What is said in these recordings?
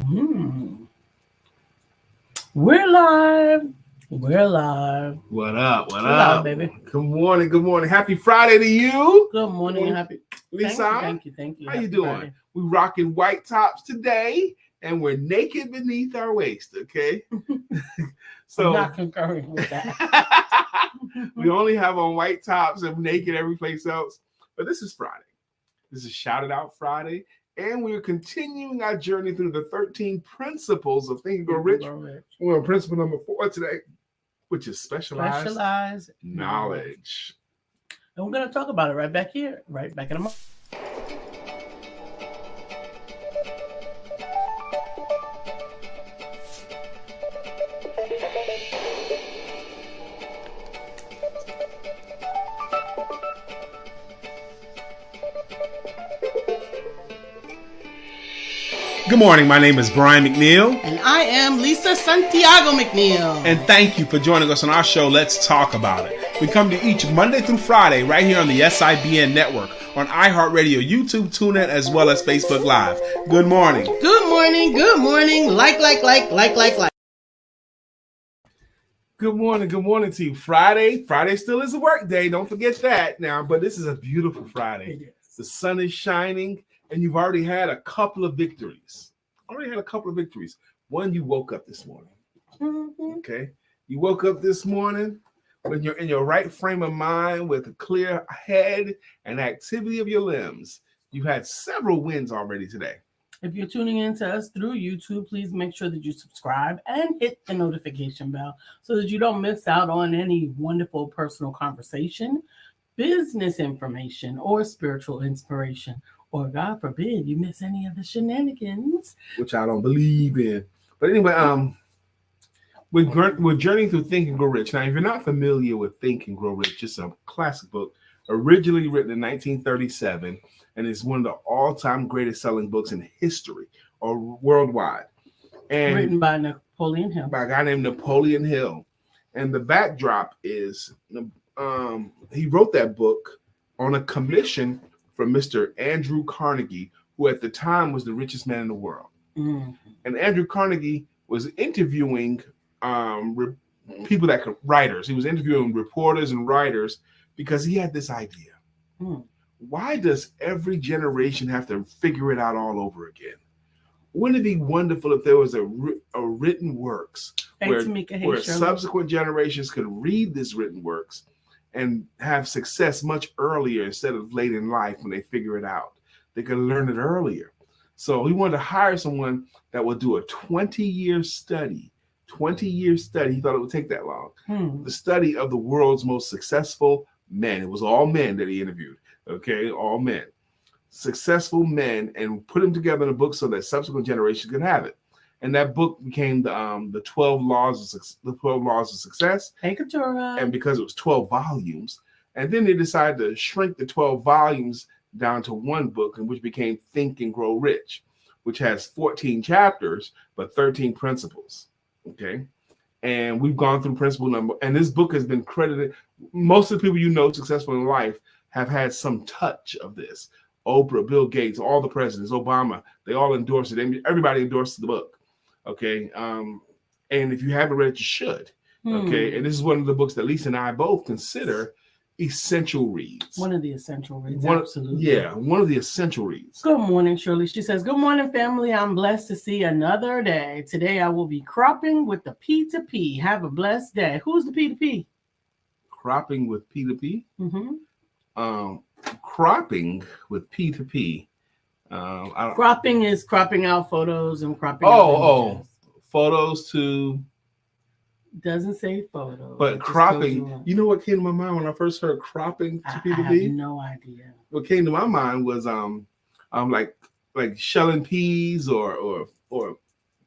Mm. We're live. We're live. What up? What We're up, live, baby? Good morning. Good morning. Happy Friday to you. Good morning. Happy Lisa. Thank you. How Happy you doing? Friday. We rocking white tops today, and we're naked beneath our waist. Okay. I'm not concurring with that. We only have on white tops and naked every place else. But this is Friday. This is Shout It Out Friday. And we're continuing our journey through the 13 principles of Think and Grow Rich. We're on principle number 4 today, which is specialized knowledge. And we're going to talk about it right back here, right back in a moment. Good morning. My name is Brian McNeill. And I am Lisa Santiago McNeill. And thank you for joining us on our show, Let's Talk About It. We come to each Monday through Friday right here on the SIBN network, on iHeartRadio, YouTube, TuneIn, as well as Facebook Live. Good morning. Good morning. Good morning. Like. Good morning to you. Friday still is a work day. Don't forget that now, but this is a beautiful Friday. It is. The sun is shining. And you've already had a couple of victories. One, you woke up this morning. Mm-hmm. Okay. You woke up this morning when you're in your right frame of mind with a clear head and activity of your limbs. You've had several wins already today. If you're tuning in to us through YouTube, please make sure that you subscribe and hit the notification bell so that you don't miss out on any wonderful personal conversation, business information, or spiritual inspiration. Or God forbid you miss any of the shenanigans, which I don't believe in. But anyway, we're journeying through Think and Grow Rich. Now, if you're not familiar with Think and Grow Rich, it's a classic book originally written in 1937, and it's one of the all-time greatest selling books in history or worldwide. And written by Napoleon Hill, by a guy named Napoleon Hill. And the backdrop is he wrote that book on a commission from Mr. Andrew Carnegie, who at the time was the richest man in the world. Mm-hmm. And Andrew Carnegie was interviewing writers. He was interviewing reporters and writers because he had this idea. Why does every generation have to figure it out all over again? Wouldn't it be wonderful if there was a written works where subsequent generations could read these written works and have success much earlier instead of late in life when they figure it out? They could learn it earlier. So he wanted to hire someone that would do a 20-year study. 20-year study. He thought it would take that long. The study of the world's most successful men. It was all men that he interviewed. Okay, all men. Successful men, and put them together in a book so that subsequent generations could have it. And that book became the 12 Laws of Success. And because it was 12 volumes, and then they decided to shrink the 12 volumes down to one book, which became Think and Grow Rich, which has 14 chapters, but 13 principles. Okay. And we've gone through principle number, and this book has been credited. Most of the people you know successful in life have had some touch of this. Oprah, Bill Gates, all the presidents, Obama, they all endorse it. Everybody endorses the book. Okay. And if you haven't read it, you should. Okay. And this is one of the books that Lisa and I both consider essential reads. One of the essential reads. Absolutely. Yeah. One of the essential reads. Good morning, Shirley. She says, good morning, family. I'm blessed to see another day. Today I will be cropping with the P2P. Have a blessed day. Who's the P2P? Cropping with P2P? Mm-hmm. Cropping with P2P. Cropping is cropping out photos and cropping out images. Photos to... Doesn't say photos. But cropping, you know what came to my mind when I first heard cropping to P2P? I have no idea. What came to my mind was like shelling peas or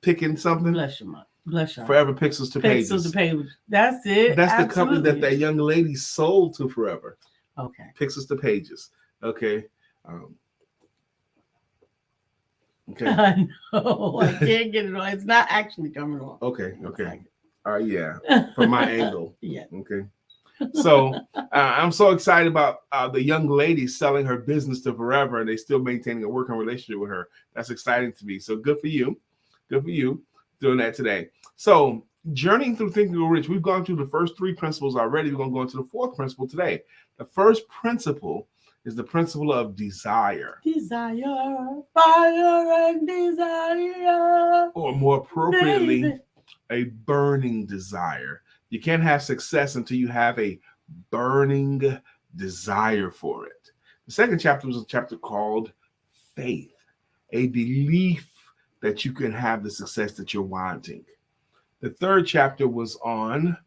picking something. Bless your mouth. Bless your Forever Pixels to Pages. Pixels to Pages. That's it. That's the company that young lady sold to Forever. Okay. Pixels to Pages. Okay. Okay. I know. I can't get it on. It's not actually coming on. Okay. Yeah. From my angle. Yeah. Okay. So I'm so excited about the young lady selling her business to Forever, and they still maintaining a working relationship with her. That's exciting to me. So good for you. Good for you doing that today. So, journeying through Think and Grow Rich, we've gone through the first 3 principles already. We're going to go into the 4th principle today. The first principle is the principle of desire. Desire, fire and desire. Or more appropriately, baby. A burning desire. You can't have success until you have a burning desire for it. The second chapter was a chapter called Faith, a belief that you can have the success that you're wanting. The third chapter was on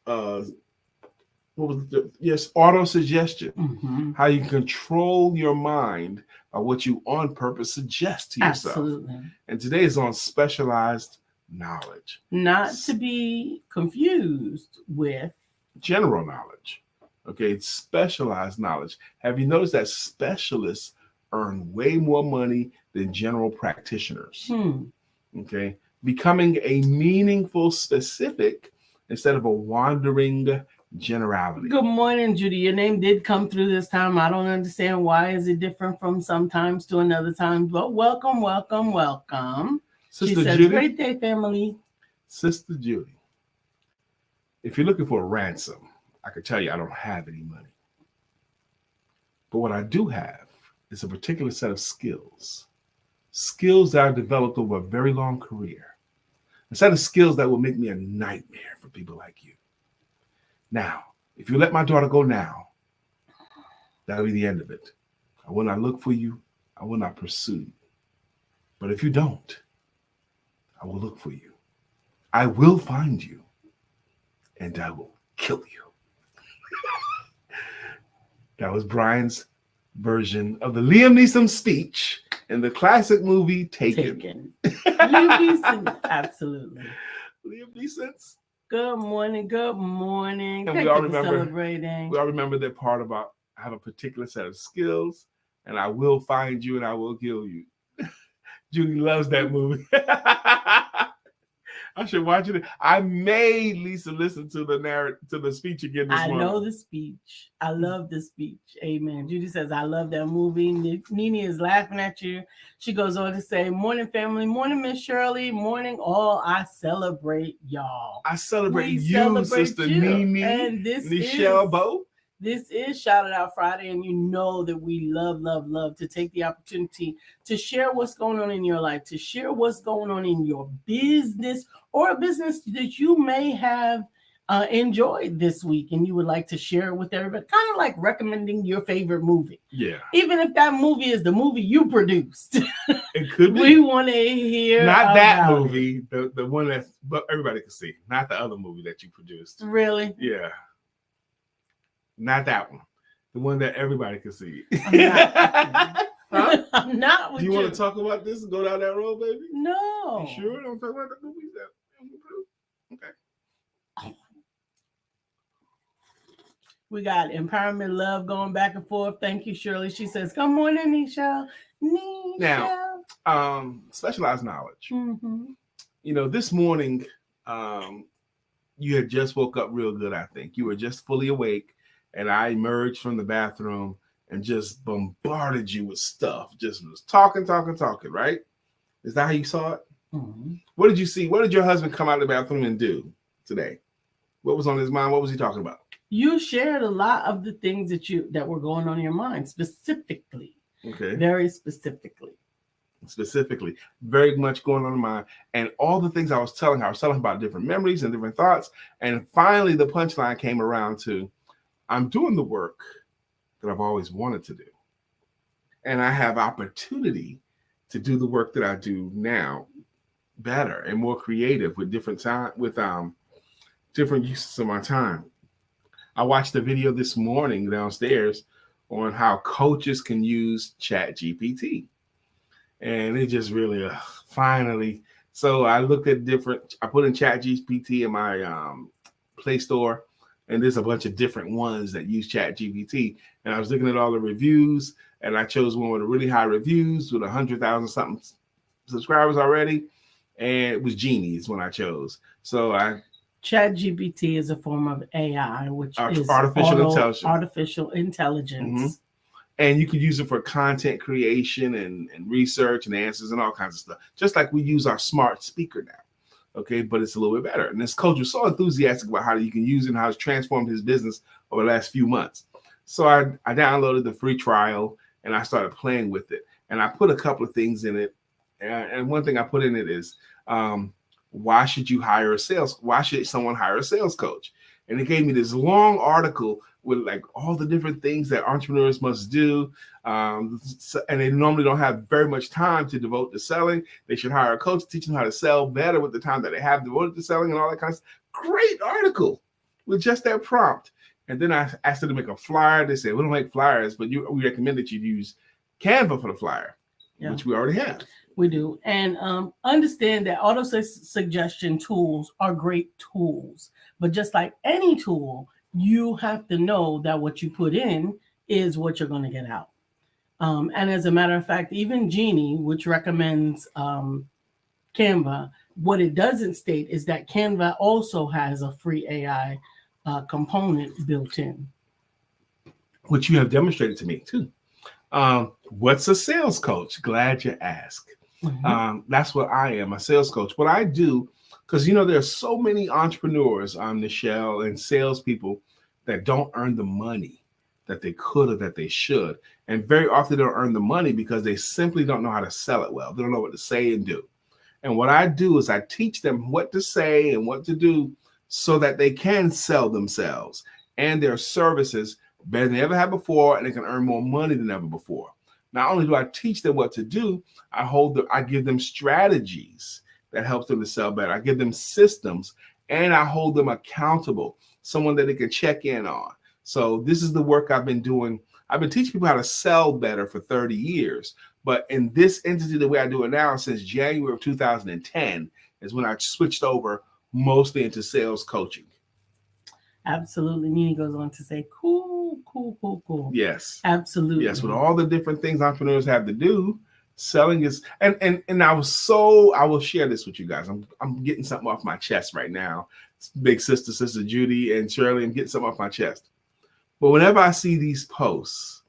auto-suggestion. Mm-hmm. How you control your mind by what you on purpose suggest to yourself. Absolutely. And today is on specialized knowledge. Not to be confused with general knowledge. Okay, it's specialized knowledge. Have you noticed that specialists earn way more money than general practitioners? Okay, becoming a meaningful specific instead of a wandering generality. Good morning, Judy. Your name did come through this time. I don't understand why is it different from sometimes to another time, but welcome, welcome, welcome. Sister She says, Judy, great day, family. Sister Judy, if you're looking for a ransom, I can tell you I don't have any money. But what I do have is a particular set of skills that I've developed over a very long career. A set of skills that will make me a nightmare for people like you. Now, if you let my daughter go now, that'll be the end of it. I will not look for you. I will not pursue you. But if you don't, I will look for you. I will find you. And I will kill you. That was Brian's version of the Liam Neeson speech in the classic movie Taken. Liam Neeson, absolutely. Liam Neeson's. Good morning, good morning. And Thank we all you for remember celebrating. We all remember that part about I have a particular set of skills, and I will find you and I will kill you. Judy loves that movie. I should watch it. I made Lisa listen to the speech again this morning. I know the speech. I love the speech. Amen. Judy says, I love that movie. Nene is laughing at you. She goes on to say, morning, family. Morning, Miss Shirley. Morning, all. I celebrate y'all. I celebrate you, Sister Nene. And this Michelle Bo. This is Shout It Out Friday, and you know that we love to take the opportunity to share what's going on in your life, to share what's going on in your business or a business that you may have enjoyed this week and you would like to share it with everybody. Kind of like recommending your favorite movie. Yeah. Even if that movie is the movie you produced. It could be. We want to hear not that movie, the one that everybody can see, not the other movie that you produced. Really? Yeah. Not that one. The one that everybody can see. I'm not with Do you. you want to talk about this and go down that road, baby? No. You sure? Don't talk about the movies that okay. We got empowerment love going back and forth. Thank you, Shirley. She says, good morning, Nisha. Now, specialized knowledge. Mm-hmm. You know, this morning, you had just woke up real good, I think. You were just fully awake. And I emerged from the bathroom and just bombarded you with stuff. Just was talking, right? Is that how you saw it? Mm-hmm. What did you see? What did your husband come out of the bathroom and do today? What was on his mind? What was he talking about? You shared a lot of the things that were going on in your mind, specifically. Okay. Very specifically. Very much going on in my mind. And all the things I was telling about different memories and different thoughts. And finally, the punchline came around to, I'm doing the work that I've always wanted to do. And I have opportunity to do the work that I do now better and more creative with different uses of my time. I watched a video this morning downstairs on how coaches can use ChatGPT. And it just really finally. So I looked at I put in ChatGPT in my Play Store. And there's a bunch of different ones that use ChatGPT. And I was looking at all the reviews, and I chose one with really high reviews with 100,000 something subscribers already. And it was Genie is when I chose. So ChatGPT is a form of AI, which is artificial intelligence. Artificial intelligence. Mm-hmm. And you could use it for content creation and research and answers and all kinds of stuff. Just like we use our smart speaker now. Okay, but it's a little bit better. And this coach was so enthusiastic about how you can use it and how it's transformed his business over the last few months. So I downloaded the free trial and I started playing with it. And I put a couple of things in it. And one thing I put in it is, why should someone hire a sales coach? And it gave me this long article with like all the different things that entrepreneurs must do. And they normally don't have very much time to devote to selling. They should hire a coach to teach them how to sell better with the time that they have devoted to selling and all that kind of stuff. Great article with just that prompt. And then I asked them to make a flyer. They said, we don't make flyers, but we recommend that you use Canva for the flyer, which we already have. We do. And understand that auto suggestion tools are great tools. But just like any tool, you have to know that what you put in is what you're going to get out. And as a matter of fact, even Genie, which recommends Canva, what it doesn't state is that Canva also has a free AI component built in. Which you have demonstrated to me too. What's a sales coach? Glad you asked. Mm-hmm. That's what I am, a sales coach. What I do, because there's so many entrepreneurs on Michelle and salespeople that don't earn the money that they could or that they should. And very often they don't earn the money because they simply don't know how to sell it well. They don't know what to say and do. And what I do is I teach them what to say and what to do so that they can sell themselves and their services better than they ever had before, and they can earn more money than ever before. Not only do I teach them what to do, I give them strategies that help them to sell better. I give them systems, and I hold them accountable, someone that they can check in on. So this is the work I've been doing. I've been teaching people how to sell better for 30 years. But in this entity, the way I do it now, since January of 2010, is when I switched over mostly into sales coaching. Absolutely. Nini goes on to say, cool. Yes. Absolutely. Yes. With all the different things entrepreneurs have to do, selling is, and I will share this with you guys. I'm getting something off my chest right now. Big sister Judy and Shirley, I'm getting something off my chest. But whenever I see these posts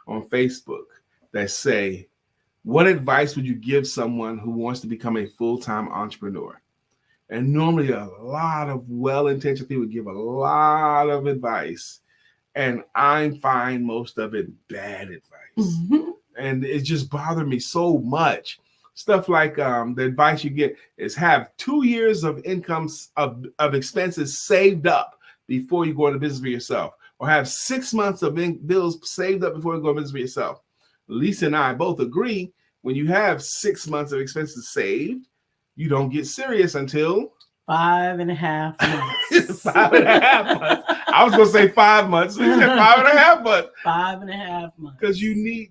on Facebook that say, what advice would you give someone who wants to become a full-time entrepreneur? And normally a lot of well-intentioned people give a lot of advice. And I find most of it bad advice. Mm-hmm. And it just bothered me so much. Stuff like the advice you get is have 2 years of incomes of expenses saved up before you go into business for yourself. Or have 6 months of bills saved up before you go into business for yourself. Lisa and I both agree when you have 6 months of expenses saved, you don't get serious until 5.5 months. 5.5 months. I was going to say 5 months. So you said 5.5 months. 5.5 months. Because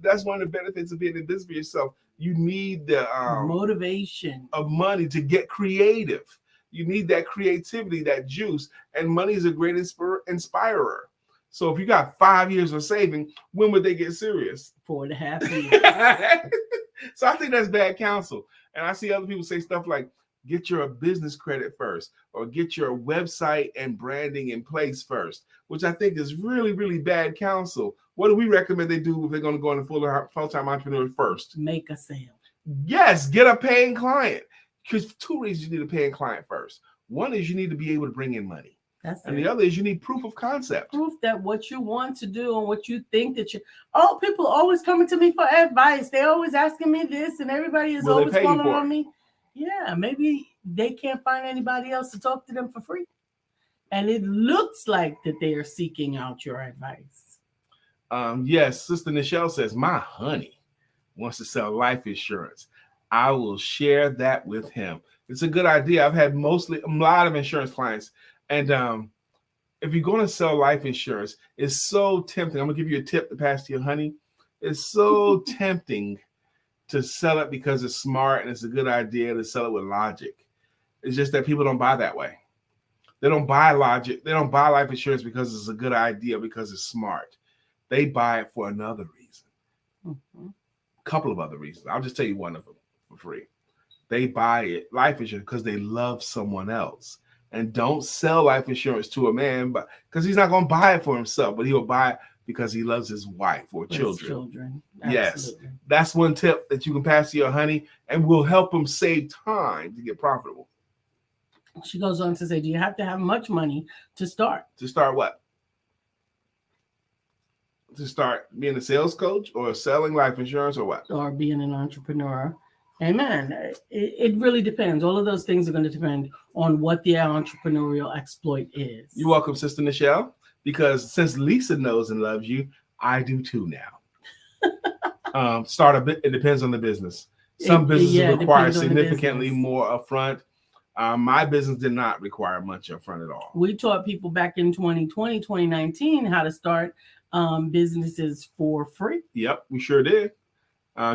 that's one of the benefits of being in business for yourself. You need the motivation of money to get creative. You need that creativity, that juice. And money is a great inspirer. So if you got 5 years of saving, when would they get serious? 4.5 years. So I think that's bad counsel. And I see other people say stuff like, get your business credit first, or get your website and branding in place first, which I think is really, really bad counsel. What do we recommend they do if they're going to go into full-time entrepreneur first? Make a sale. Yes, get a paying client. Because 2 reasons you need a paying client first. One is you need to be able to bring in money. The other is you need proof of concept. Proof that what you want to do and what you think that you... Oh, people always coming to me for advice. They always asking me this, and everybody is always calling on me. Yeah, maybe they can't find anybody else to talk to them for free. And it looks like that they are seeking out your advice. Yes, Sister Nichelle says, my honey wants to sell life insurance. I will share that with him. It's a good idea. I've had a lot of insurance clients. And if you're going to sell life insurance, it's so tempting. I'm going to give you a tip to pass to your honey. It's so tempting to sell it because it's smart and it's a good idea to sell it with logic. It's just that people don't buy that way. They don't buy logic. They don't buy life insurance because it's a good idea, because it's smart. They buy it for another reason. Mm-hmm. A couple of other reasons. I'll just tell you one of them for free. They buy it, life insurance, because they love someone else. And don't sell life insurance to a man because he's not going to buy it for himself, but he'll buy it because he loves his wife or children. Yes, Absolutely. that's one tip that you can pass to your honey and will help him save time to get profitable. She goes on to say, do you have to have much money to start? To start what? To start being a sales coach or selling life insurance or what? Or being an entrepreneur. Amen. It really depends. All of those things are going to depend on what the entrepreneurial exploit is. You're welcome, Sister Nichelle, because since Lisa knows and loves you, I do too now. Start a bit. It depends on the business. Some businesses require significantly more upfront. My business did not require much upfront at all. We taught people back in 2020, 2019 how to start businesses for free. Yep, we sure did.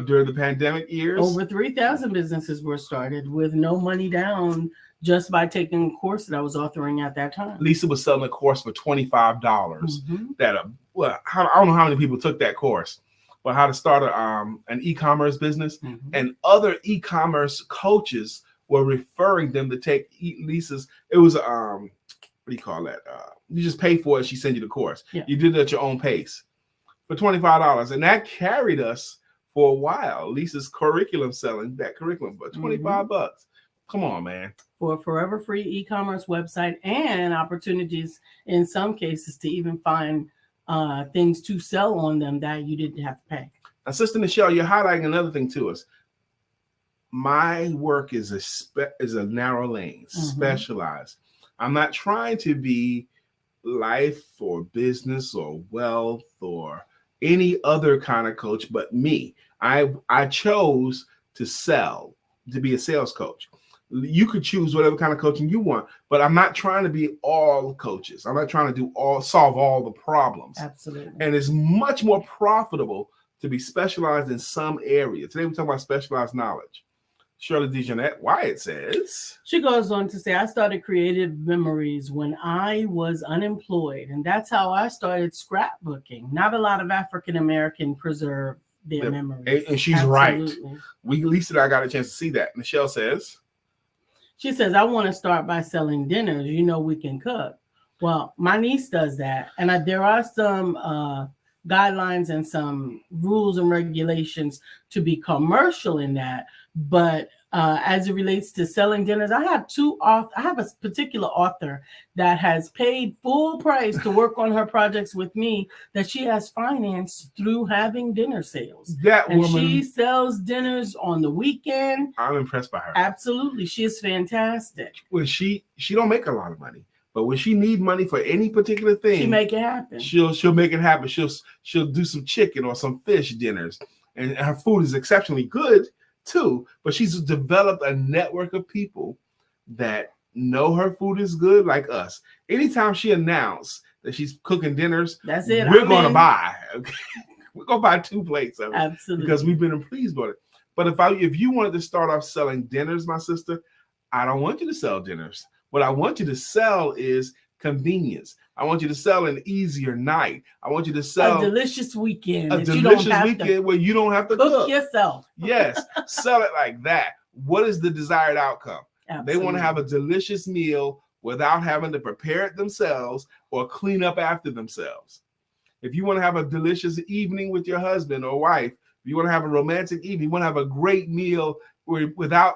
During the pandemic years, over 3,000 businesses were started with no money down, just by taking a course that I was authoring at that time. Lisa was selling a course for $25. Mm-hmm. I don't know how many people took that course, but how to start an e-commerce business. Mm-hmm. And other e-commerce coaches were referring them to take Lisa's. It was what do you call that? You just pay for it. She sent you the course. Yeah. You did it at your own pace for $25, and that carried us for a while. Lisa's curriculum, selling that curriculum for $25. Come on, man. For a forever free e-commerce website and opportunities in some cases to even find things to sell on them that you didn't have to pay. Now, Sister Nichelle, you're highlighting another thing to us. My work is a narrow lane, specialized. I'm not trying to be life or business or wealth or any other kind of coach but me. I chose to sell, to be a sales coach. You could choose whatever kind of coaching you want, but I'm not trying to be all coaches. I'm not trying to solve all the problems. Absolutely. And it's much more profitable to be specialized in some area. Today we're talking about specialized knowledge. Shirley DeJohnette Wyatt says. She goes on to say, I started Creative Memories when I was unemployed, and that's how I started scrapbooking. Not a lot of African American preserve their memories. And she's right. Lisa and I got a chance to see that. Michelle says. She says, I want to start by selling dinners. You know, we can cook. Well, my niece does that. And there are some guidelines and some rules and regulations to be commercial in that. But as it relates to selling dinners, I have a particular author that has paid full price to work on her projects with me that she has financed through having dinner sales. She sells dinners on the weekend. I'm impressed by her. Absolutely. She is fantastic. Well, she don't make a lot of money, but when she need money for any particular thing, she make it happen. She'll make it happen. She'll do some chicken or some fish dinners, and her food is exceptionally good too, but she's developed a network of people that know her food is good, like us. Anytime she announced that she's cooking dinners, that's it. We're going to buy. Okay? We're going to buy 2 plates of it. Absolutely. Because we've been pleased with it. But if you wanted to start off selling dinners, my sister, I don't want you to sell dinners. What I want you to sell is convenience. I want you to sell an easier night. I want you to sell a delicious weekend. A delicious weekend where you don't have to cook yourself. Yes, sell it like that. What is the desired outcome? Absolutely. They want to have a delicious meal without having to prepare it themselves or clean up after themselves. If you want to have a delicious evening with your husband or wife, if you want to have a romantic evening, you want to have a great meal without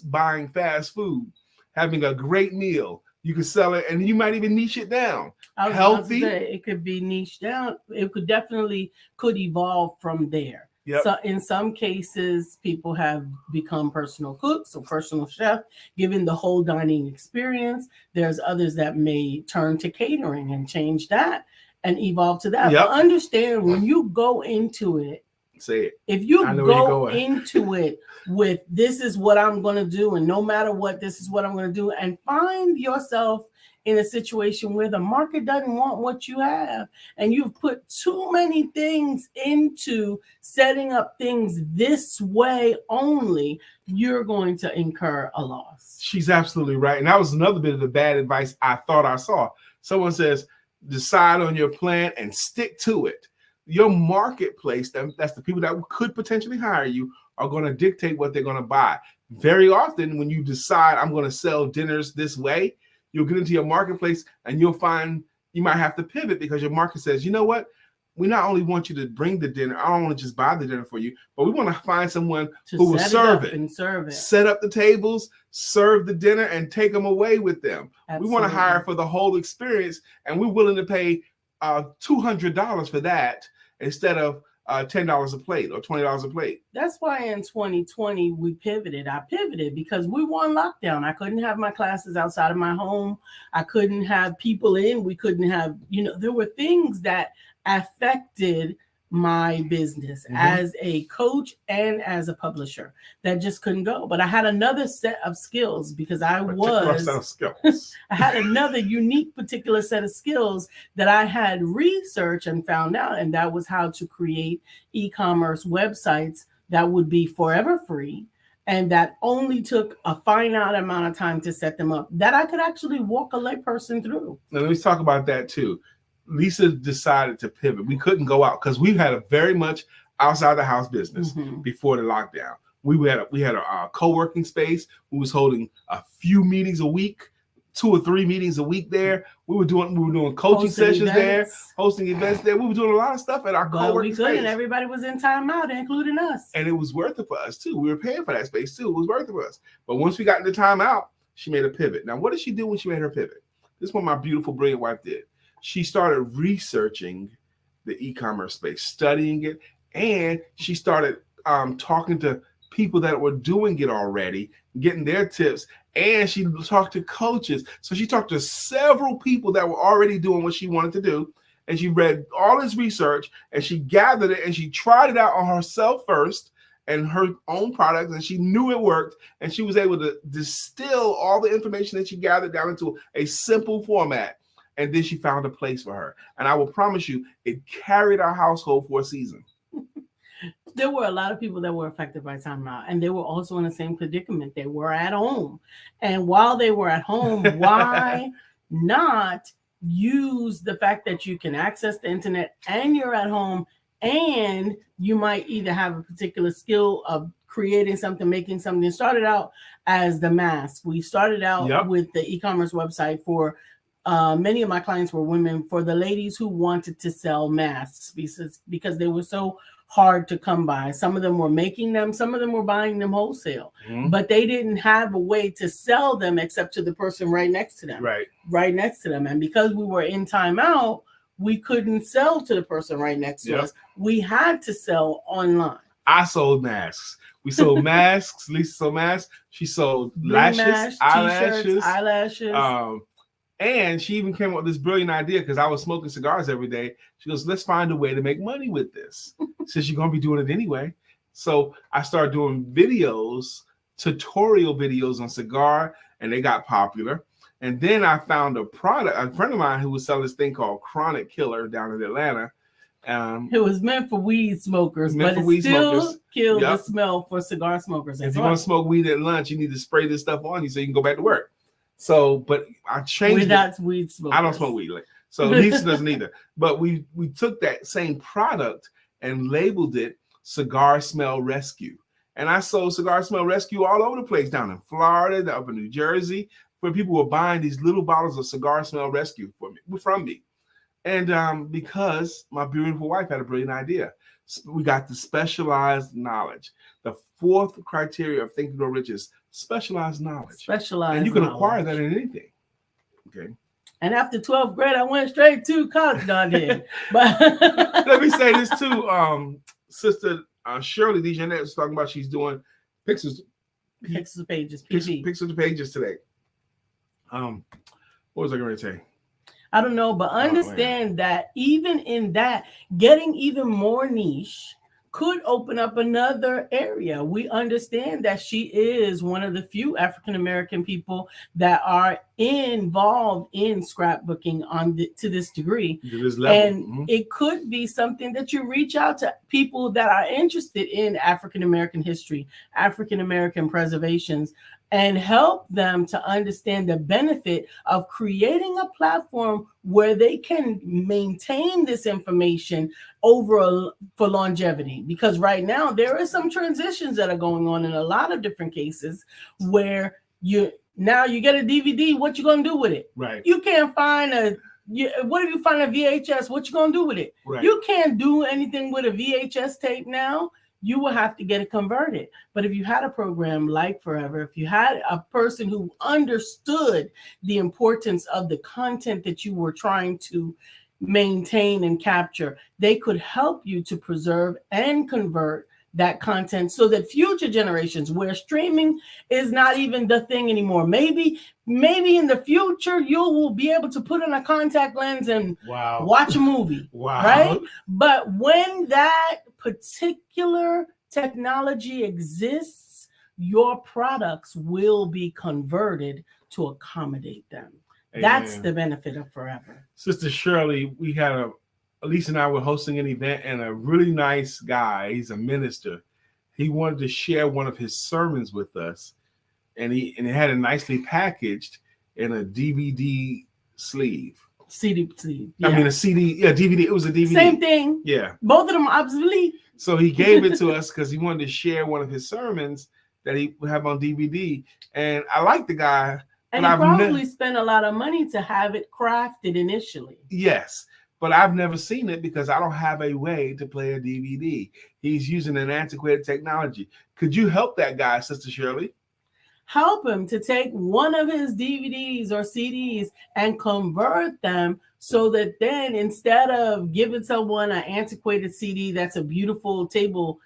buying fast food, having a great meal. You can sell it, and you might even niche it down. Healthy. It could be niched down. It could evolve from there. Yep. So in some cases, people have become personal cooks or personal chef, given the whole dining experience. There's others that may turn to catering and change that and evolve to that. Yep. But understand, when you go into it, say it. If you go into it with this is what I'm going to do, and no matter what, this is what I'm going to do, and find yourself in a situation where the market doesn't want what you have, and you've put too many things into setting up things this way only, you're going to incur a loss. She's absolutely right. And that was another bit of the bad advice I thought I saw. Someone says, decide on your plan and stick to it. Your marketplace, that's the people that could potentially hire you, are going to dictate what they're going to buy. Very often when you decide I'm going to sell dinners this way, you'll get into your marketplace and you'll find you might have to pivot because your market says, you know what? We not only want you to bring the dinner, I don't want to just buy the dinner for you, but we want to find someone who will serve it. Set up the tables, serve the dinner, and take them away with them. Absolutely. We want to hire for the whole experience, and we're willing to pay $200 for that instead of $10 a plate or $20 a plate. That's why in 2020 we pivoted. I pivoted because we were on lockdown. I couldn't have my classes outside of my home. I couldn't have people in. We couldn't have, there were things that affected my business as a coach and as a publisher that just couldn't go. But I had another set of skills because I had another unique particular set of skills that I had researched and found out, and that was how to create e-commerce websites that would be forever free and that only took a finite amount of time to set them up, that I could actually walk a layperson through. Now let me talk about that too. Lisa decided to pivot. We couldn't go out because we had a very much outside the house business before the lockdown. We had a co-working space. We was holding a few meetings a week, 2 or 3 meetings a week there. We were doing coaching sessions there, hosting events there. We were doing a lot of stuff at our co-working space. And everybody was in timeout, including us. And it was worth it for us too. We were paying for that space too. It was worth it for us. But once we got into timeout, she made a pivot. Now, what did she do when she made her pivot? This is what my beautiful, brilliant wife did. She started researching the e-commerce space, studying it, and she started talking to people that were doing it already, getting their tips, and she talked to coaches. So she talked to several people that were already doing what she wanted to do, and she read all this research, and she gathered it, and she tried it out on herself first and her own products, and she knew it worked, and she was able to distill all the information that she gathered down into a simple format. And then she found a place for her. And I will promise you, it carried our household for a season. There were a lot of people that were affected by timeout, and they were also in the same predicament. They were at home. And while they were at home, why not use the fact that you can access the internet and you're at home, and you might either have a particular skill of creating something, making something. It started out as the mask. We started out with the e-commerce website for many of my clients were women, for the ladies who wanted to sell masks because they were so hard to come by. Some of them were making them, some of them were buying them wholesale, but they didn't have a way to sell them except to the person right next to them. Right next to them. And because we were in timeout, we couldn't sell to the person right next to us. We had to sell online. I sold masks. We sold masks. Lisa sold masks. She sold lashes, eyelashes. And she even came up with this brilliant idea because I was smoking cigars every day. She goes, let's find a way to make money with this since you're going to be doing it anyway. So I started doing videos, tutorial videos on cigar, and they got popular. And then I found a friend of mine who was selling this thing called Chronic Killer down in Atlanta. It was meant for weed smokers, but it still killed the smell for cigar smokers. If you want to smoke weed at lunch, you need to spray this stuff on you so you can go back to work. So, but I changed it. Weed smokers. I don't smoke weed. So Lisa doesn't either. But we took that same product and labeled it Cigar Smell Rescue. And I sold Cigar Smell Rescue all over the place, down in Florida, up in New Jersey, where people were buying these little bottles of Cigar Smell Rescue from me. And because my beautiful wife had a brilliant idea, we got the specialized knowledge. The fourth criteria of Think and Grow Rich is specialized knowledge. And you can acquire that in anything. Okay. And after 12th grade, I went straight to college. No, I did. But let me say this too. Sister Shirley DeJeanette was talking about she's doing Pixels to Pages, Pixels to Pages today. What was I going to say? I don't know, but understand that even in that, getting even more niche could open up another area. We understand that she is one of the few African-American people that are involved in scrapbooking to this degree. To this level. And it could be something that you reach out to people that are interested in African-American history, African-American preservations, and help them to understand the benefit of creating a platform where they can maintain this information for longevity. Because right now there are some transitions that are going on in a lot of different cases where you get a DVD, what you gonna do with it? Right. You can't find a What if you find a VHS? What you gonna do with it? Right. You can't do anything with a VHS tape now. You will have to get it converted. But if you had a program like Forever, if you had a person who understood the importance of the content that you were trying to maintain and capture, they could help you to preserve and convert that content so that future generations, where streaming is not even the thing anymore, maybe in the future you will be able to put on a contact lens and watch a movie. Right? But when that particular technology exists, your products will be converted to accommodate them. Amen. That's the benefit of Forever. Sister Shirley, we had Elise and I were hosting an event, and a really nice guy, he's a minister, he wanted to share one of his sermons with us, and it had it nicely packaged in a DVD sleeve. CD sleeve. Yeah. I mean a CD, yeah, DVD. It was a DVD. Same thing. Yeah. Both of them obsolete. So he gave it to us because he wanted to share one of his sermons that he would have on DVD. And I like the guy. And he probably spent a lot of money to have it crafted initially. Yes. But I've never seen it because I don't have a way to play a DVD. He's using an antiquated technology. Could you help that guy, Sister Shirley? Help him to take one of his DVDs or CDs and convert them so that then instead of giving someone an antiquated CD that's a beautiful table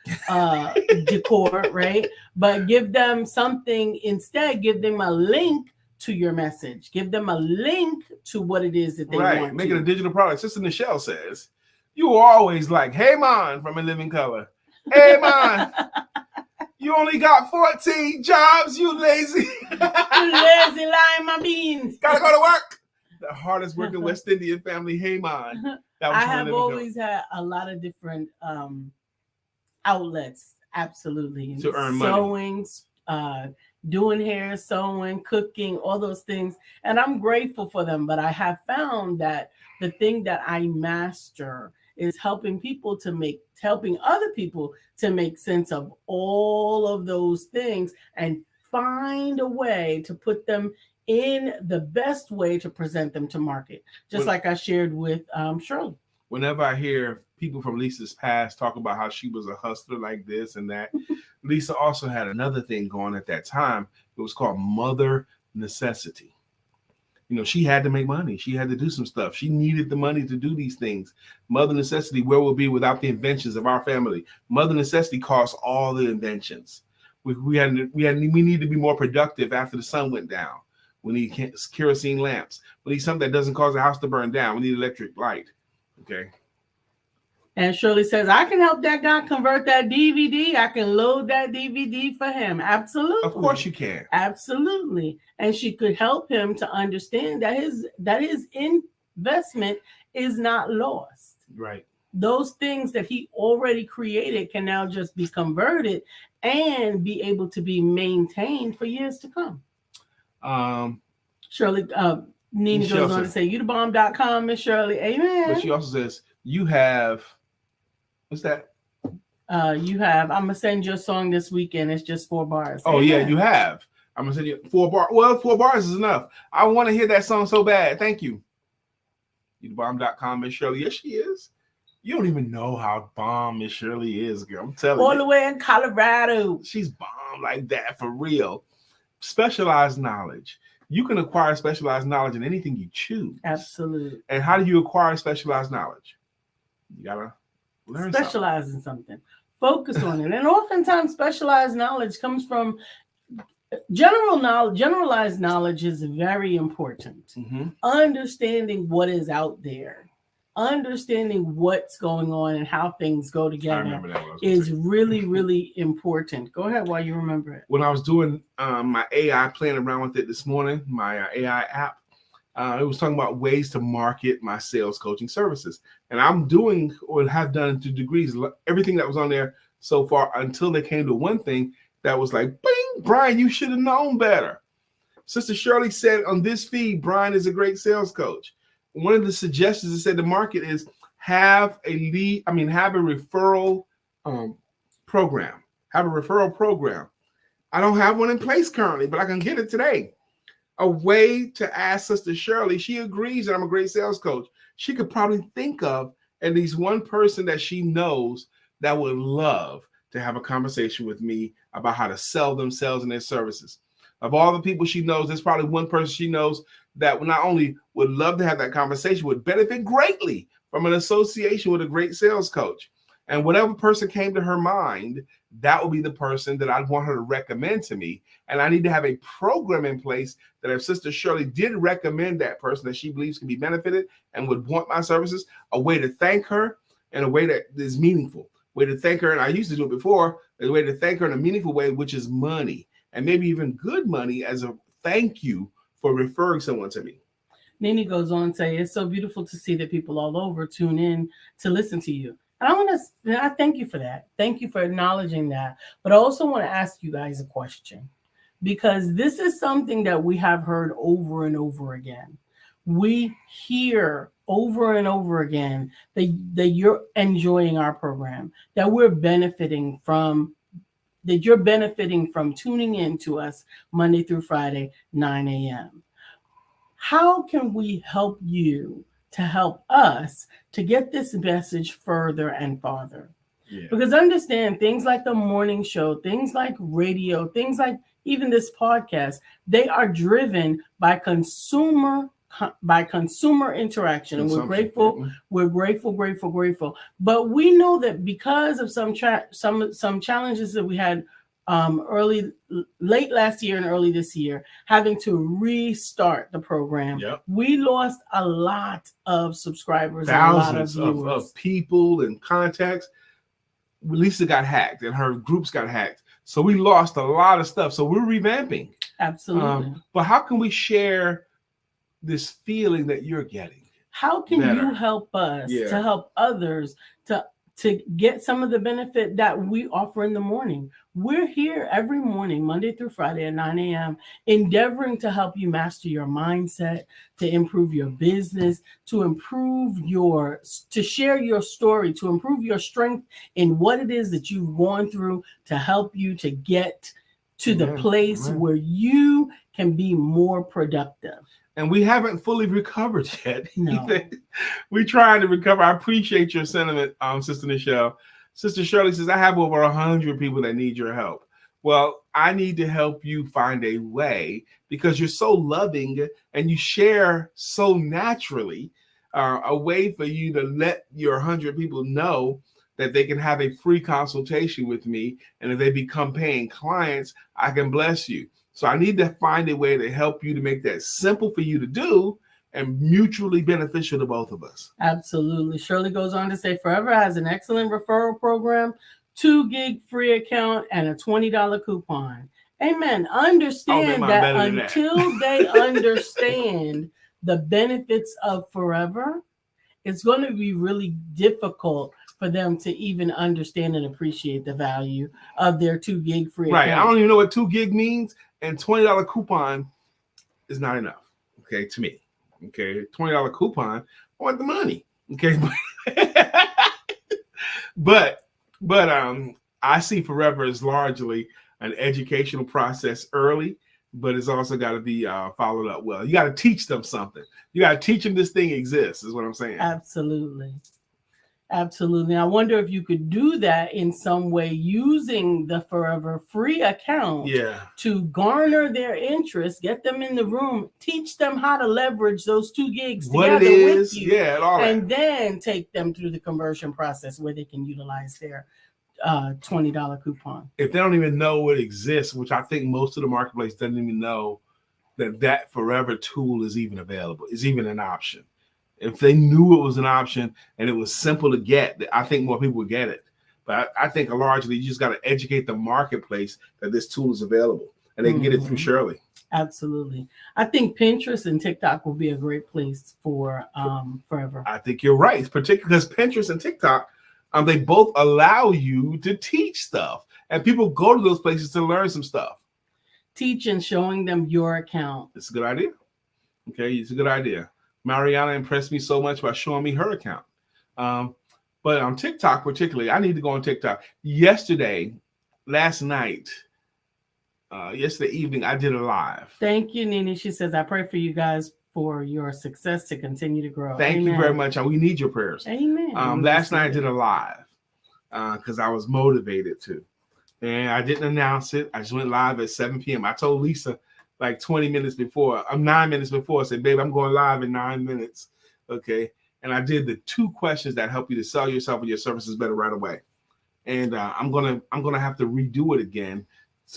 decor, right? But give them something instead, give them a link to your message. Give them a link to what it is that they want. Make it a digital product. Sister Nichelle says, you were always like, hey, man, from A Living Color. Hey, man. You only got 14 jobs, you lazy. You lazy lima beans. Gotta go to work. The hardest working West Indian family, hey man. I have always had a lot of different outlets, absolutely. To earn money. Sewing, doing hair, sewing, cooking, all those things. And I'm grateful for them. But I have found that the thing that I master is helping other people to make sense of all of those things and find a way to put them in the best way to present them to market. Just like I shared with Shirley. Whenever I hear people from Lisa's past talk about how she was a hustler like this and that, Lisa also had another thing going at that time. It was called mother necessity. You know, she had to make money. She had to do some stuff. She needed the money to do these things. Mother necessity, where we'll be without the inventions of our family. Mother necessity costs all the inventions. We need to be more productive after the sun went down. We need kerosene lamps. We need something that doesn't cause the house to burn down. We need electric light. Okay. And Shirley says, I can help that guy convert that DVD. I can load that DVD for him. Absolutely. Of course you can. Absolutely. And she could help him to understand that his investment is not lost. Right. Those things that he already created can now just be converted and be able to be maintained for years to come. Shirley, Nina goes on to say, youtubomb.com, Miss Shirley. Amen. But she also says, you have, what's that? I'm going to send you a song this weekend. It's just 4 bars. Oh, amen. Yeah, you have. I'm going to send you 4 bars. Well, 4 bars is enough. I want to hear that song so bad. Thank you. youtubomb.com, Miss Shirley. Yes, she is. You don't even know how bomb Miss Shirley is, girl. I'm telling you. All the way in Colorado. She's bomb like that for real. Specialized knowledge. You can acquire specialized knowledge in anything you choose. Absolutely. And how do you acquire specialized knowledge? You gotta learn specialize in something. Focus on it. And oftentimes specialized knowledge comes from general knowledge. Generalized knowledge is very important. Mm-hmm. Understanding what is out there. Understanding what's going on and how things go together is really, really important. Go ahead while you remember it. When I was doing my AI, playing around with it this morning, my AI app, it was talking about ways to market my sales coaching services. And I'm doing or have done to degrees everything that was on there so far until they came to one thing that was like, bing, Brian, you should have known better. Sister Shirley said on this feed, Brian is a great sales coach. One of the suggestions that said the market is have a referral program. Have a referral program. I don't have one in place currently, but I can get it today. a way to ask Sister Shirley. She agrees that I'm a great sales coach. She could probably think of at least one person that she knows that would love to have a conversation with me about how to sell themselves and their services. Of all the people she knows, there's probably one person she knows that not only would love to have that conversation, would benefit greatly from an association with a great sales coach. And whatever person came to her mind, that would be the person that I'd want her to recommend to me. And I need to have a program in place that if Sister Shirley did recommend that person that she believes can be benefited and would want my services, a way to thank her in a way that is meaningful. Way to thank her, and I used to do it before, a way to thank her in a meaningful way, which is money, and maybe even good money as a thank you for referring someone to me. Nini goes on to say, it's so beautiful to see that people all over tune in to listen to you. And I thank you for that. Thank you for acknowledging that. But I also want to ask you guys a question, because this is something that we have heard over and over again. We hear over and over again that you're enjoying our program, that you're benefiting from tuning in to us Monday through Friday, 9 a.m. How can we help you to help us to get this message further and farther? Yeah. Because understand, things like the morning show, things like radio, things like even this podcast, they are driven by consumer interaction. And we're grateful. We're grateful. But we know that because of some challenges that we had late last year and early this year, having to restart the program, we lost a lot of subscribers, thousands and a lot of people and contacts. Lisa got hacked and her groups got hacked. So we lost a lot of stuff. So we're revamping. Absolutely. But how can we share this feeling that you're getting? How can you help us to help others to get some of the benefit that we offer in the morning? We're here every morning, Monday through Friday at 9 a.m., endeavoring to help you master your mindset, to improve your business, to share your story, to improve your strength in what it is that you've gone through, to help you to get to the place where you can be more productive. And we haven't fully recovered yet. No. We're trying to recover. I appreciate your sentiment, Sister Nichelle. Sister Shirley says, I have over 100 people that need your help. Well, I need to help you find a way, because you're so loving and you share so naturally, a way for you to let your 100 people know that they can have a free consultation with me. And if they become paying clients, I can bless you. So I need to find a way to help you to make that simple for you to do and mutually beneficial to both of us. Absolutely. Shirley goes on to say, Forever has an excellent referral program, 2 gig free account, and a $20 coupon. Amen. Understand that until they understand the benefits of Forever, it's going to be really difficult for them to even understand and appreciate the value of their 2 gig free account. Right. I don't even know what 2 gig means. And $20 coupon is not enough, okay, to me. Okay, $20 coupon, I want the money. Okay. but I see Forever as largely an educational process early, but it's also got to be followed up well. You got to teach them something. You got to teach them this thing exists, is what I'm saying. Absolutely. Absolutely. I wonder if you could do that in some way using the Forever free account to garner their interest, get them in the room, teach them how to leverage those 2 gigs together with you, and then take them through the conversion process where they can utilize their $20 coupon. If they don't even know it exists, which I think most of the marketplace doesn't even know that Forever tool is even available, is even an option. If they knew it was an option and it was simple to get, I think more people would get it. But I think largely you just got to educate the marketplace that this tool is available, and they can get it through Shirley. Absolutely. I think Pinterest and TikTok will be a great place for Forever. I think you're right, particularly because Pinterest and TikTok, they both allow you to teach stuff, and people go to those places to learn some stuff. Teach and showing them your account. It's a good idea. Okay, it's a good idea. Mariana impressed me so much by showing me her account. But on TikTok particularly, I need to go on TikTok. Last night, yesterday evening, I did a live. Thank you, Nene. She says, I pray for you guys for your success to continue to grow. Thank you very much. We need your prayers. Amen. Last night I did a live because I was motivated to. And I didn't announce it. I just went live at 7 p.m. I told Lisa like 20 minutes before. I'm 9 minutes before. I said, babe, I'm going live in 9 minutes. Okay. And I did the 2 questions that help you to sell yourself and your services better right away. And I'm gonna have to redo it again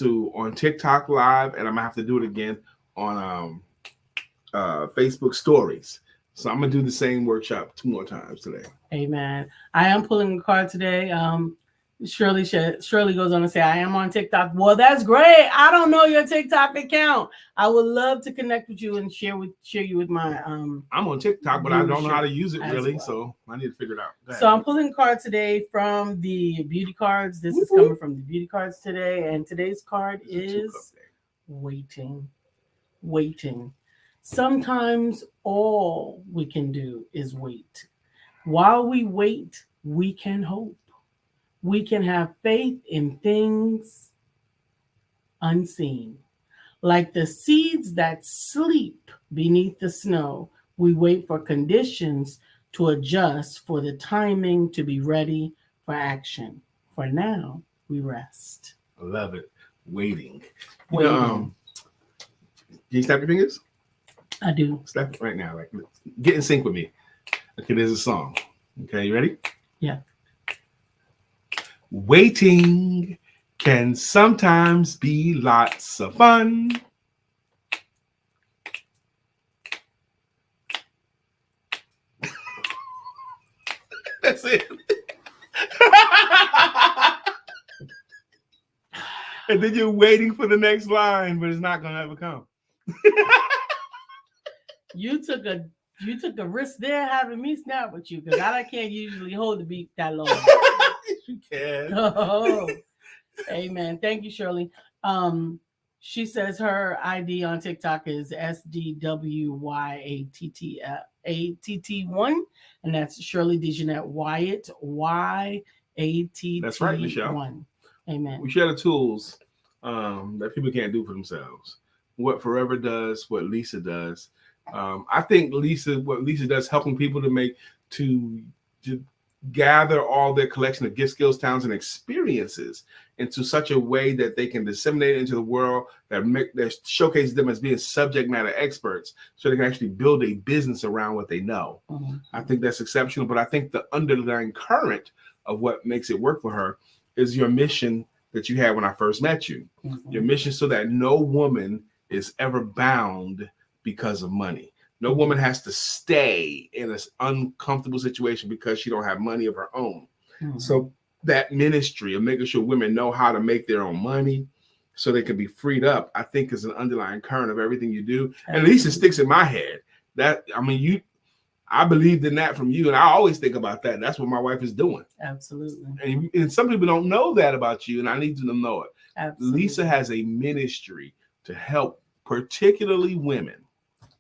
on TikTok Live, and I'm gonna have to do it again on Facebook Stories. So I'm gonna do the same workshop 2 more times today. Amen. I am pulling a card today. Shirley goes on to say, I am on TikTok. Well, that's great. I don't know your TikTok account. I would love to connect with you and share you with my I'm on TikTok, but I don't know how to use it really, so I need to figure it out. So I'm pulling a card today from the beauty cards. This is coming from the beauty cards today, and today's card is waiting. Sometimes all we can do is wait. While we wait, we can hope. We can have faith in things unseen. Like the seeds that sleep beneath the snow, we wait for conditions to adjust, for the timing to be ready for action. For now, we rest. I love it. Waiting. Can you snap your fingers? I do. Snap it right now. Like, get in sync with me. Okay, there's a song. Okay, you ready? Yeah. Waiting can sometimes be lots of fun. That's it. And then you're waiting for the next line, but it's not gonna ever come. You took a risk there having me snap with you, because I can't usually hold the beat that long. You can. Oh, amen. Thank you, Shirley. She says her ID on TikTok is SDWYATT1, and that's Shirley DeJeanette Wyatt, YATT1. That's right, Michelle. Amen. We share the tools that people can't do for themselves. What Forever does, what Lisa does. I think what Lisa does, helping people to gather all their collection of gift, skills, talents, and experiences into such a way that they can disseminate it into the world, that showcases them as being subject matter experts, so they can actually build a business around what they know. Mm-hmm. I think that's exceptional, but I think the underlying current of what makes it work for her is your mission that you had when I first met you. Mm-hmm. Your mission so that no woman is ever bound because of money. No woman has to stay in an uncomfortable situation because she don't have money of her own. Mm-hmm. So that ministry of making sure women know how to make their own money so they can be freed up, I think is an underlying current of everything you do. Absolutely. At least it sticks in my head. I believed in that from you, and I always think about that. That's what my wife is doing. Absolutely. And some people don't know that about you, and I need them to know it. Absolutely. Lisa has a ministry to help particularly women.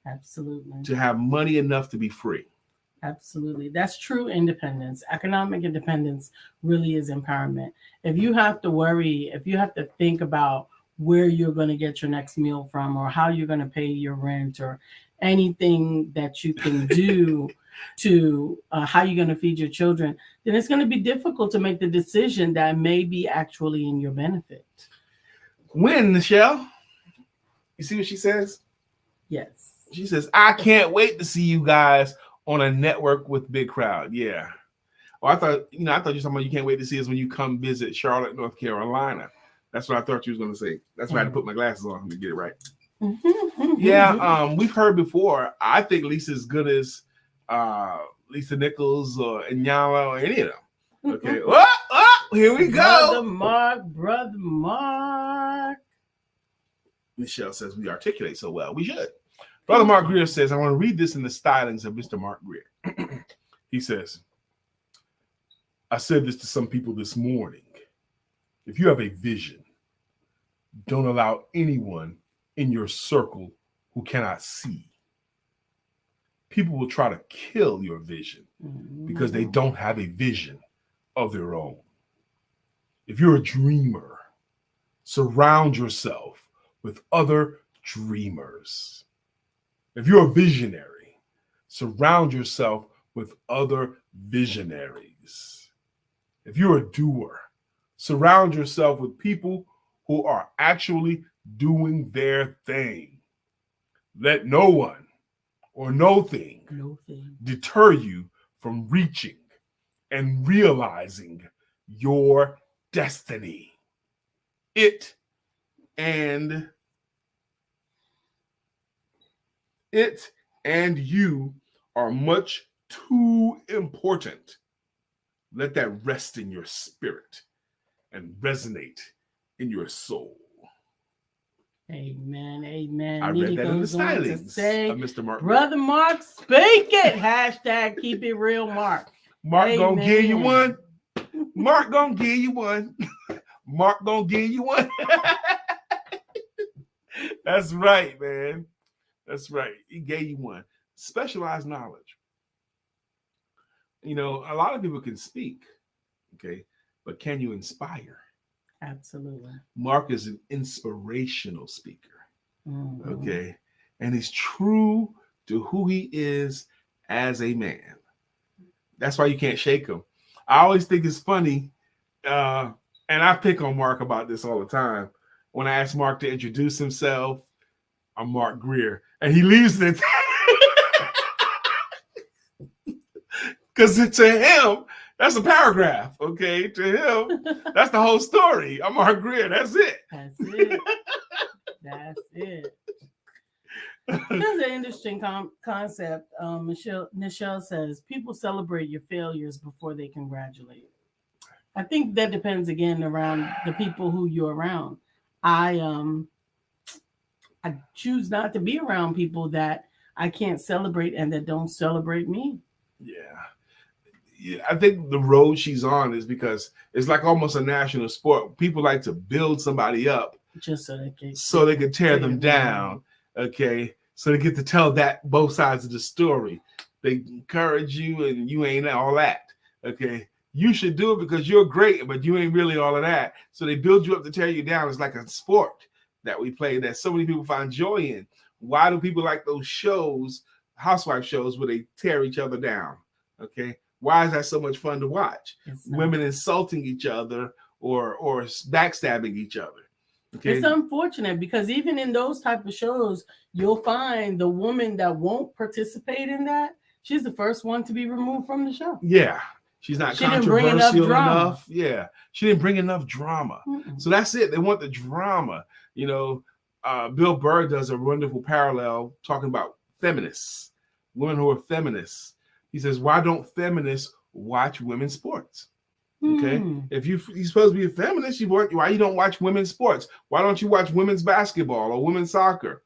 Absolutely. To have money enough to be free. Absolutely. That's true independence. Economic independence really is empowerment. If you have to worry, if you have to think about where you're going to get your next meal from, or how you're going to pay your rent, or anything that you can do to how you're going to feed your children, then it's going to be difficult to make the decision that may be actually in your benefit. When, Michelle? You see what she says? Yes. She says, I can't wait to see you guys on a network with big crowd. Yeah. Oh, I thought you were talking about you can't wait to see us when you come visit Charlotte, North Carolina. That's what I thought you was going to say. That's why I had to put my glasses on to get it right. Yeah. We've heard before. I think Lisa's as good as Lisa Nichols or Inyala or any of them. Okay. Here we go. Brother Mark. Michelle says we articulate so well. We should. Brother Mark Greer says, I want to read this in the stylings of Mr. Mark Greer. He says, I said this to some people this morning. If you have a vision, don't allow anyone in your circle who cannot see. People will try to kill your vision because they don't have a vision of their own. If you're a dreamer, Surround yourself with other dreamers. If you're a visionary, surround yourself with other visionaries. If you're a doer, surround yourself with people who are actually doing their thing. Let no one or no thing deter you from reaching and realizing your destiny. It and you are much too important. Let that rest in your spirit and resonate in your soul. Amen. Amen. I read that in the stylings of Mr. Mark. Brother Mark, speak it. Hashtag keep it real, Mark. Mark gonna give you one. Mark gonna give you one. Mark gonna give you one. That's right, man. That's right. He gave you one. Specialized knowledge. You know, a lot of people can speak, okay, but can you inspire? Absolutely. Mark is an inspirational speaker, okay, and he's true to who he is as a man. That's why you can't shake him. I always think it's funny, and I pick on Mark about this all the time. When I ask Mark to introduce himself, I'm Mark Greer, and he leaves it because to him, that's a paragraph, okay? To him, that's the whole story. I'm Mark Greer. That's it. That's it. That's it. That's an interesting concept. Nichelle says, people celebrate your failures before they congratulate. I think that depends, again, around the people who you're around. I choose not to be around people that I can't celebrate and that don't celebrate me. Yeah, I think the road she's on is because it's like almost a national sport. People like to build somebody up just so they can tear them down. Okay, so they get to tell that both sides of the story. They encourage you, and you ain't all that. Okay, you should do it because you're great, but you ain't really all of that. So they build you up to tear you down. It's like a sport that we play that so many people find joy in. Why do people like those shows, housewife shows, where they tear each other down? Okay. Why is that so much fun to watch? Women insulting each other or backstabbing each other. Okay? It's unfortunate because even in those type of shows, you'll find the woman that won't participate in that, she's the first one to be removed from the show. Yeah. She's not controversial enough. Yeah. She didn't bring enough drama. So that's it. They want the drama. You know, Bill Burr does a wonderful parallel talking about feminists, women who are feminists. He says, why don't feminists watch women's sports? Okay. If you're supposed to be a feminist, why you don't watch women's sports? Why don't you watch women's basketball or women's soccer?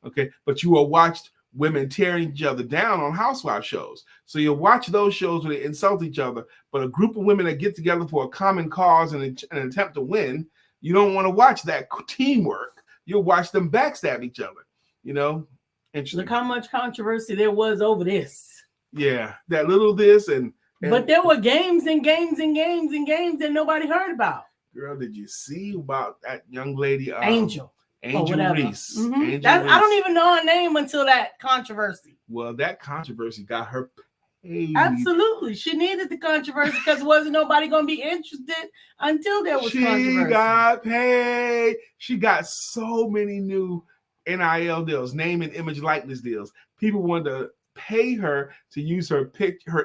Okay. But you will watch women tearing each other down on housewife shows. So you'll watch those shows where they insult each other, but a group of women that get together for a common cause and an attempt to win, you don't want to watch that teamwork. You'll watch them backstab each other. You know? Interesting. Look how much controversy there was over this. Yeah, that little this and but there were games and games and games and games that nobody heard about. Girl, did you see about that young lady? Angel Reese. Reese. I don't even know her name until that controversy. Well, that controversy got her paid. Absolutely. She needed the controversy because wasn't nobody going to be interested until there was controversy. She got paid. She got so many new NIL deals, name and image likeness deals. People wanted to pay her to use her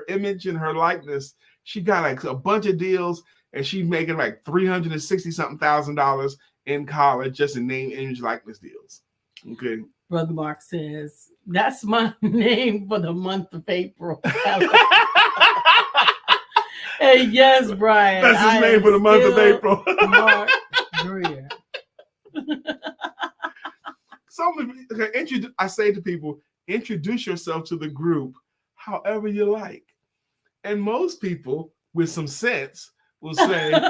image and her likeness. She got like a bunch of deals, and she's making like $360,000 in college just in name, image, likeness deals. Okay. Brother Mark says that's my name for the month of April. Hey, yes, Brian. That's his name for the month of April. Mark Greer. I say to people, introduce yourself to the group however you like. And most people with some sense will say, say,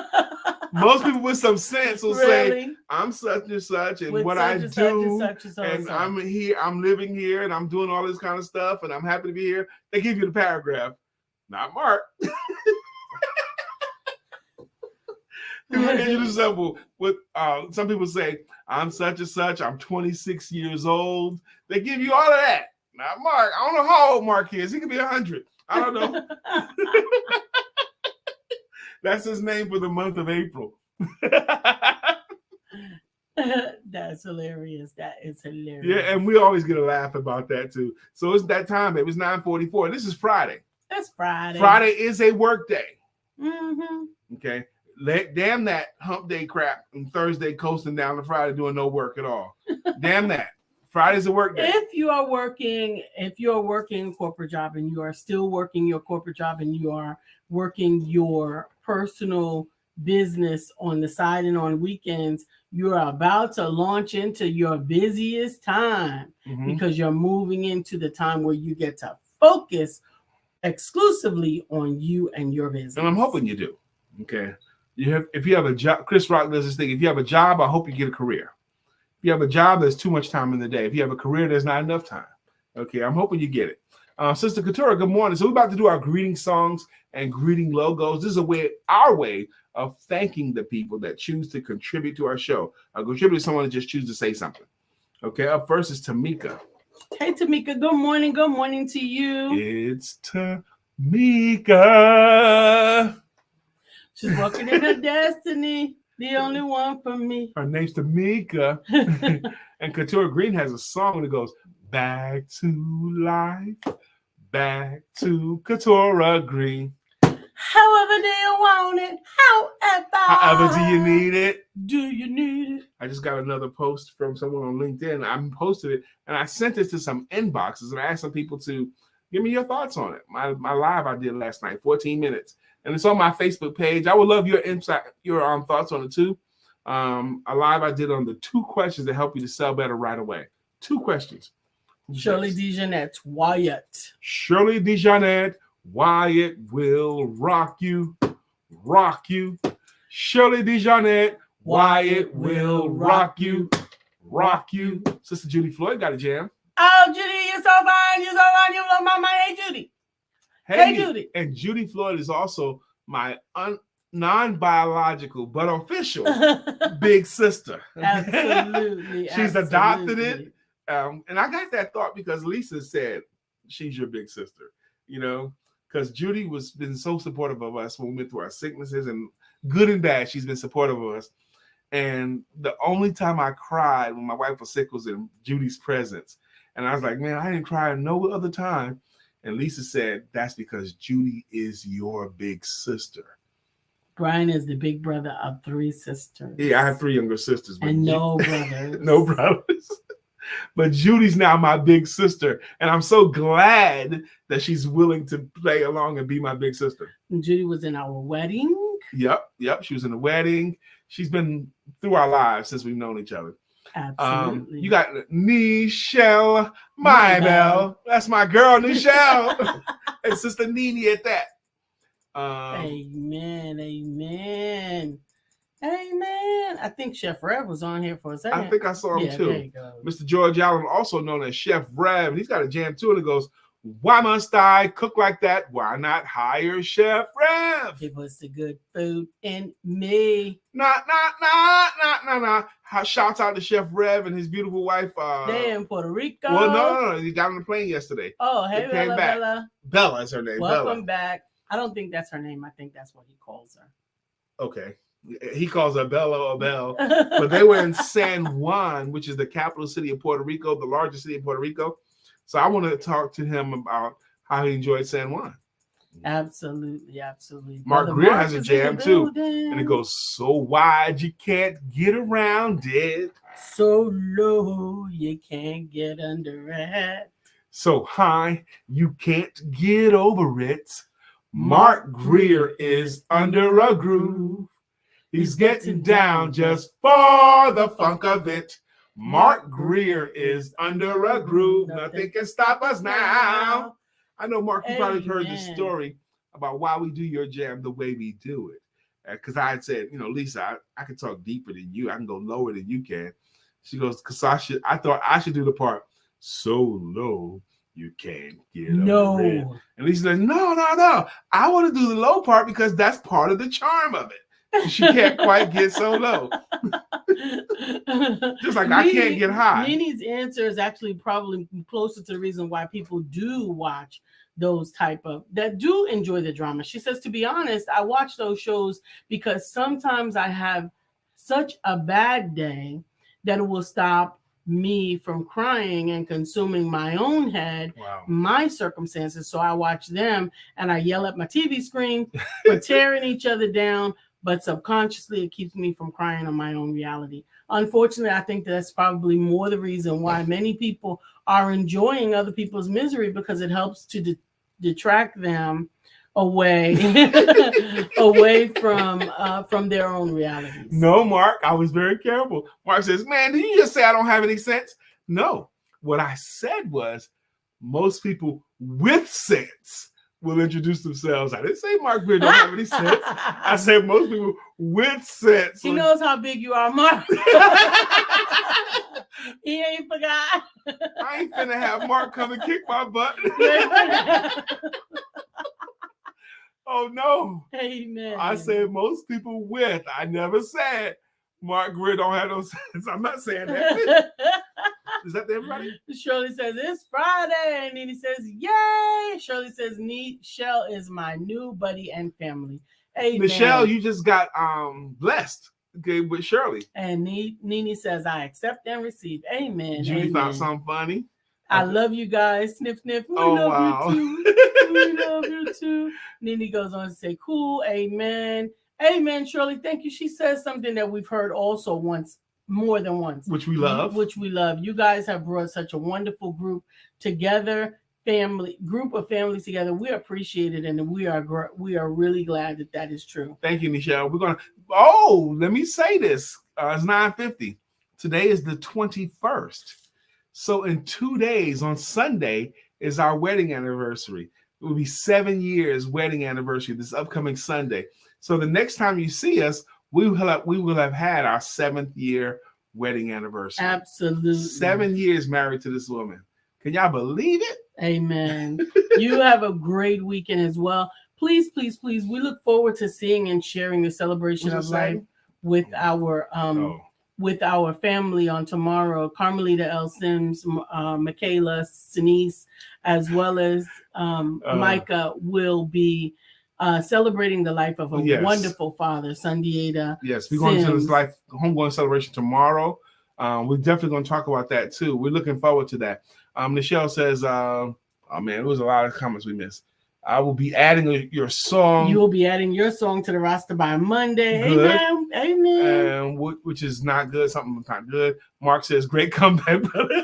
I'm such and such, and with what I do, and I'm here, I'm living here, and I'm doing all this kind of stuff, and I'm happy to be here. They give you the paragraph. Not Mark. You will get you the symbol. With some people say, I'm such and such, I'm 26 years old. They give you all of that. Now, Mark, I don't know how old Mark is. He could be 100. I don't know. That's his name for the month of April. That's hilarious. That is hilarious. Yeah, and we always get a laugh about that too. So it's that time. It was 9:44. This is Friday. It's Friday. Friday is a work day. Mm-hmm. Okay. Damn that hump day crap and Thursday coasting down to Friday doing no work at all. Damn that. Friday's a work day. If you're working a corporate job and you are still working your corporate job and you are working your personal business on the side and on weekends, you are about to launch into your busiest time because you're moving into the time where you get to focus exclusively on you and your business. And I'm hoping you do. Okay. If you have a job, Chris Rock does this thing. If you have a job, I hope you get a career. If you have a job, there's too much time in the day. If you have a career, there's not enough time. Okay, I'm hoping you get it. Sister Katura, good morning. So we're about to do our greeting songs and greeting logos. This is our way of thanking the people that choose to contribute to our show. Contribute to someone that just choose to say something. Okay, up first is Tamika. Hey, Tamika, good morning. Good morning to you. It's Tamika. She's walking in her destiny. The only one for me. Her name's Tamika. And Katura Green has a song that goes, back to life, back to Katura Green. However do you want it? However do you need it? Do you need it? I just got another post from someone on LinkedIn. I posted it, and I sent it to some inboxes, and I asked some people to give me your thoughts on it. My live I did last night, 14 minutes. And it's on my Facebook page. I would love your insight, your thoughts on it too. A live I did on the 2 questions that help you to sell better right away. 2 questions. Shirley DeJohnette Wyatt. Shirley DeJohnette Wyatt will rock you, rock you. Shirley DeJohnette Wyatt will rock you, rock you. Sister Judy Floyd got a jam. Oh, Judy, you're so fine. You're so fine. You blow my mind. Hey, Judy. Hey, Judy. And Judy Floyd is also my non-biological but official big sister. Absolutely. She's adopted it. And I got that thought because Lisa said she's your big sister, because Judy been so supportive of us when we went through our sicknesses and good and bad. She's been supportive of us. And the only time I cried when my wife was sick was in Judy's presence. And I was like, man, I didn't cry no other time. And Lisa said, that's because Judy is your big sister. Brian is the big brother of 3 sisters. Yeah, I have 3 younger sisters. And no brothers. No brothers. But Judy's now my big sister. And I'm so glad that she's willing to play along and be my big sister. And Judy was in our wedding. Yep. She was in the wedding. She's been through our lives since we've known each other. Absolutely. You got Nichelle Maybell. That's my girl, Nichelle. And Sister Nene at that. Amen. I think Chef Rev was on here for a second. I think I saw him too. There you go. Mr. George Allen, also known as Chef Rev. He's got a jam too, and it goes, why must I cook like that? Why not hire Chef Rev? He puts the good food in me. Nah. Shouts out to Chef Rev and his beautiful wife. They're in Puerto Rico. Well, no. He got on the plane yesterday. Oh, hey, Bella. Bella is her name. Welcome back. I don't think that's her name. I think that's what he calls her. Okay. He calls her Bella or Belle. But they were in San Juan, which is the capital city of Puerto Rico, the largest city in Puerto Rico. So I want to talk to him about how he enjoyed San Juan. Absolutely. Mark Greer has a jam too. And it goes so wide you can't get around it. So low you can't get under it. So high you can't get over it. Mark Greer is under a groove. He's getting down just for the funk of it. Mark Greer is under a groove. Nothing can stop us now. I know, Mark, you probably heard the story about why we do your jam the way we do it. Because I had said, Lisa, I can talk deeper than you. I can go lower than you can. She goes, because I thought I should do the part so low you can't get over it. And Lisa said, no. I want to do the low part because that's part of the charm of it. She can't quite get so low. Just like I can't get high. Nini's answer is actually probably closer to the reason why people do watch those that do enjoy the drama. She says, to be honest, I watch those shows because sometimes I have such a bad day that it will stop me from crying and consuming my own head, my circumstances. So I watch them and I yell at my TV screen for tearing each other down, but subconsciously it keeps me from crying on my own reality. Unfortunately, I think that's probably more the reason why many people are enjoying other people's misery, because it helps to detract them away from their own realities. No, Mark, I was very careful. Mark says, man, did you just say I don't have any sense? No, what I said was most people with sense will introduce themselves. I didn't say Mark Beard don't have any sense. I said most people with sense. He knows how big you are, Mark. He ain't forgot. I ain't finna have Mark come and kick my butt. Oh no. Amen. I said most people with. I never said Mark Greer don't have no sense. I'm not saying that. Is that to everybody? Shirley says it's Friday. And Nene says, yay. Shirley says, Michelle is my new buddy and family. Amen. Michelle, you just got blessed. Okay, with Shirley. And Nene says, I accept and receive. Amen. Judy found something funny. I love you guys. Sniff, sniff. We love you too. We love you too. Nene goes on to say, cool. Amen. Amen, Shirley. Thank you. She says something that we've heard also more than once. Which we love. You guys have brought such a wonderful group together, group of families together. We appreciate it, and we are really glad that is true. Thank you, Michelle. Let me say this. It's 9:50. Today is the 21st. So in 2 days, on Sunday, is our wedding anniversary. It will be 7 years wedding anniversary this upcoming Sunday. So the next time you see us, we will have had our 7th year wedding anniversary. Absolutely. 7 years married to this woman. Can y'all believe it? Amen. You have a great weekend as well. Please, please, please. We look forward to seeing and sharing the celebration of life with our family on tomorrow. Carmelita L. Sims, Michaela, Sinise, as well as Micah will be celebrating the life of a wonderful father, Santiago. Yes, we're going to this homegoing celebration tomorrow. We're definitely going to talk about that too. We're looking forward to that. Michelle says, oh man, it was a lot of comments we missed. I will be adding your song. You will be adding your song to the roster by Monday. Good. Amen. Amen. Which is not good. Something not good. Mark says, great comeback, brother.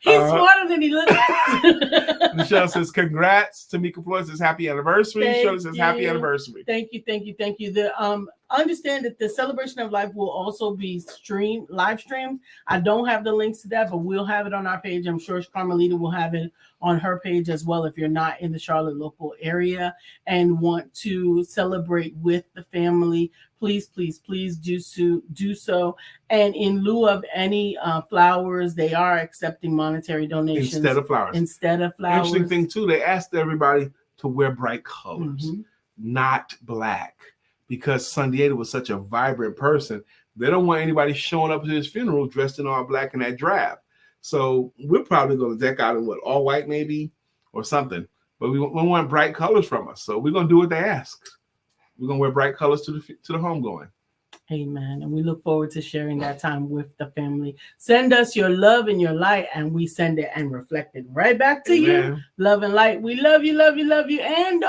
He's smarter than he looks. Michelle says, congrats. Tamika Floyd says, happy anniversary. Shirley says, happy anniversary. Thank you. Understand that the celebration of life will also be live streamed. I don't have the links to that, but we'll have it on our page. I'm sure Carmelita will have it on her page as well if you're not in the Charlotte local area and want to celebrate with the family. Please, please, please do so. And in lieu of any flowers, they are accepting monetary donations. Instead of flowers. Interesting thing, too, they asked everybody to wear bright colors, not black. Because Santiago was such a vibrant person, they don't want anybody showing up to his funeral dressed in all black and that drab. So we're probably going to deck out in all white maybe or something. But we want bright colors from us. So we're going to do what they ask. We're going to wear bright colors to the homegoing. Amen. And we look forward to sharing that time with the family. Send us your love and your light, and we send it and reflect it right back to you. Love and light. We love you, love you, love you. And don't